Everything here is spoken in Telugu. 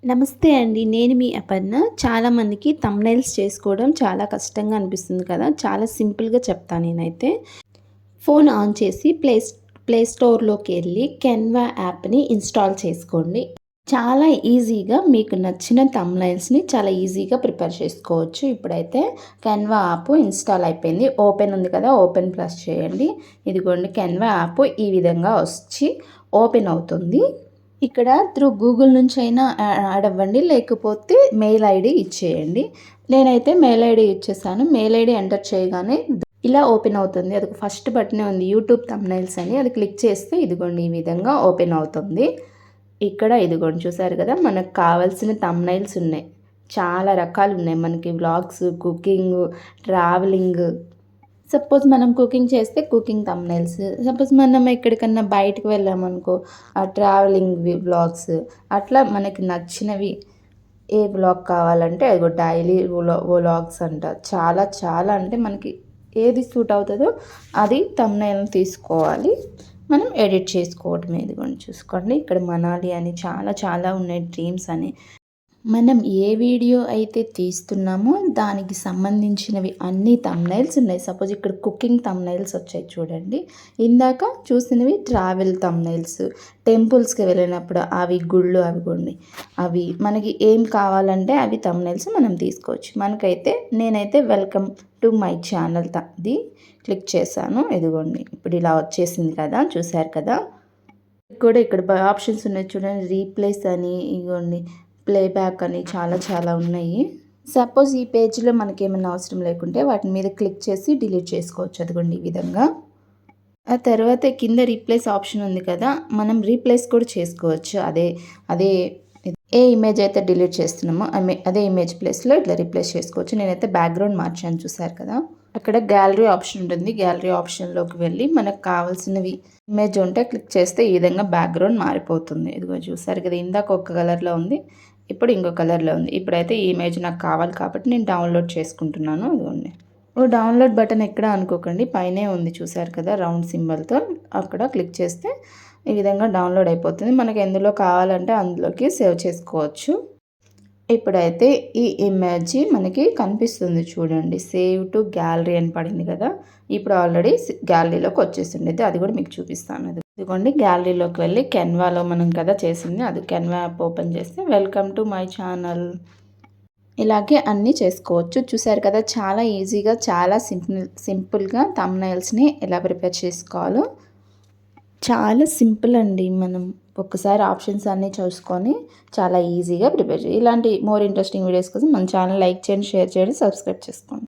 నమస్తే అండి. నేను మీ అపర్ణ. చాలామందికి థంబ్‌నెయిల్స్ చేసుకోవడం చాలా కష్టంగా అనిపిస్తుంది కదా! చాలా సింపుల్‌గా చెప్తా నేనైతే. ఫోన్ ఆన్ చేసి ప్లే స్టోర్‌లోకి వెళ్ళి కెన్వా యాప్‌ని ఇన్‌స్టాల్ చేసుకోండి. చాలా ఈజీగా మీకు నచ్చిన థంబ్‌నెయిల్స్‌ని చాలా ఈజీగా ప్రిపేర్ చేసుకోవచ్చు. ఇప్పుడైతే కెన్వా యాప్ ఇన్‌స్టాల్ అయిపోయింది. ఓపెన్ ఉంది కదా! ఓపెన్ ప్రెస్ చేయండి. ఇదిగోండి కెన్వా యాప్ ఈ విధంగా వచ్చి ఓపెన్ అవుతుంది. ఇక్కడ త్రూ గూగుల్ నుంచి అయినా యాడ్ అవ్వండి, లేకపోతే మెయిల్ ఐడి ఇచ్చేయండి. నేనైతే మెయిల్ ఐడి ఇచ్చేసాను. మెయిల్ ఐడి ఎంటర్ చేయగానే ఇలా ఓపెన్ అవుతుంది. అది ఫస్ట్ బటనే ఉంది యూట్యూబ్ థంబ్‌నెయిల్స్ అని. అది క్లిక్ చేస్తే ఇదిగోండి ఈ విధంగా ఓపెన్ అవుతుంది. ఇక్కడ ఇదిగోండి చూసారు కదా! మనకు కావాల్సిన థంబ్‌నెయిల్స్ ఉన్నాయి. చాలా రకాలు ఉన్నాయి. మనకి వ్లాగ్స్, కుకింగ్, ట్రావెలింగ్. సపోజ్ మనం కుకింగ్ చేస్తే కుకింగ్ థంబ్‌నెయిల్స్. సపోజ్ మనం ఎక్కడికన్నా బయటకు వెళ్ళామనుకో ట్రావెలింగ్‌వి వ్లాగ్స్. అట్లా మనకి నచ్చినవి ఏ వ్లాగ్ కావాలంటే అదిగో డైలీ వ్లాగ్స్ అంట. చాలా చాలా అంటే మనకి ఏది సూట్ అవుతుందో అది థంబ్‌నెయిల్‌ని తీసుకోవాలి. మనం ఎడిట్ చేసుకోవడమే. ఇదిగోండి చూసుకోండి. ఇక్కడ మనాలి అని చాలా చాలా ఉన్నాయి, డ్రీమ్స్ అని. మనం ఏ వీడియో అయితే తీస్తున్నామో దానికి సంబంధించినవి అన్ని థంబ్‌నెయిల్స్ ఉన్నాయి. సపోజ్ ఇక్కడ కుకింగ్ థంబ్‌నెయిల్స్ వచ్చాయి చూడండి. ఇందాక చూసినవి ట్రావెల్ థంబ్‌నెయిల్స్, టెంపుల్స్‌కి వెళ్ళినప్పుడు అవి గుళ్ళు అవిగోండి. అవి మనకి ఏం కావాలంటే అవి థంబ్‌నెయిల్స్ మనం తీసుకోవచ్చు. నేనైతే welcome to my channel the click చేశాను. ఇదిగోండి ఇప్పుడు ఇలా వచ్చేసింది కదా! చూసారు కదా! కూడా ఇక్కడ ఆప్షన్స్ ఉన్నాయి చూడండి. రీప్లేస్ అని ఇగోండి, ప్లేబ్యాక్ అని చాలా చాలా ఉన్నాయి. సపోజ్ ఈ పేజ్లో మనకేమైనా అవసరం లేకుంటే వాటి మీద క్లిక్ చేసి డిలీట్ చేసుకోవచ్చు. అదిగోండి ఈ విధంగా. ఆ తర్వాత కింద రీప్లేస్ ఆప్షన్ ఉంది కదా! మనం రీప్లేస్ కూడా చేసుకోవచ్చు. అదే ఏ ఇమేజ్ అయితే డిలీట్ చేస్తున్నామో అదే ఇమేజ్ ప్లేస్లో ఇట్లా రీప్లేస్ చేసుకోవచ్చు. నేనైతే బ్యాక్గ్రౌండ్ మార్చాను చూసారు కదా! అక్కడ గ్యాలరీ ఆప్షన్ ఉంటుంది. గ్యాలరీ ఆప్షన్లోకి వెళ్ళి మనకు కావాల్సినవి ఇమేజ్ ఉంటే క్లిక్ చేస్తే ఈ విధంగా బ్యాక్గ్రౌండ్ మారిపోతుంది. ఇదిగో చూసారు కదా! ఇందాక ఒక కలర్లో ఉంది, ఇప్పుడు ఇంకో కలర్లో ఉంది. ఇప్పుడైతే ఈ ఇమేజ్ నాకు కావాలి కాబట్టి నేను డౌన్లోడ్ చేసుకుంటున్నాను. ఇదిగోండి. డౌన్లోడ్ బటన్ ఎక్కడ అనుకోకండి, పైనే ఉంది చూసారు కదా రౌండ్ సింబల్తో. అక్కడ క్లిక్ చేస్తే ఈ విధంగా డౌన్లోడ్ అయిపోతుంది. మనకు ఎందులో కావాలంటే అందులోకి సేవ్ చేసుకోవచ్చు. ఇప్పుడైతే ఈ ఇమేజ్ మనకి కనిపిస్తుంది చూడండి. సేవ్ టు గ్యాలరీ అని పడింది కదా! ఇప్పుడు ఆల్రెడీ గ్యాలరీలోకి వచ్చేసింది. అది కూడా మీకు చూపిస్తాను. ఇదిగోండి గ్యాలరీలోకి వెళ్ళి కెన్వాలో మనం కదా చేసింది, అది కెన్వా యాప్ ఓపెన్ చేస్తే వెల్కమ్ టు మై ఛానల్. ఇలాగే అన్నీ చేసుకోవచ్చు. చూసారు కదా! చాలా ఈజీగా చాలా సింపుల్గా థంబ్‌నెయిల్స్‌ని ఎలా ప్రిపేర్ చేసుకోవాలో. చాలా సింపుల్ అండి. మనం ఒక్కసారి ఆప్షన్స్ అన్నీ చూసుకొని చాలా ఈజీగా ప్రిపేర్ చేయాలి. ఇలాంటి మోర్ ఇంట్రెస్టింగ్ వీడియోస్ కోసం మన ఛానల్ లైక్ చేయండి, షేర్ చేయండి, సబ్స్క్రైబ్ చేసుకోండి.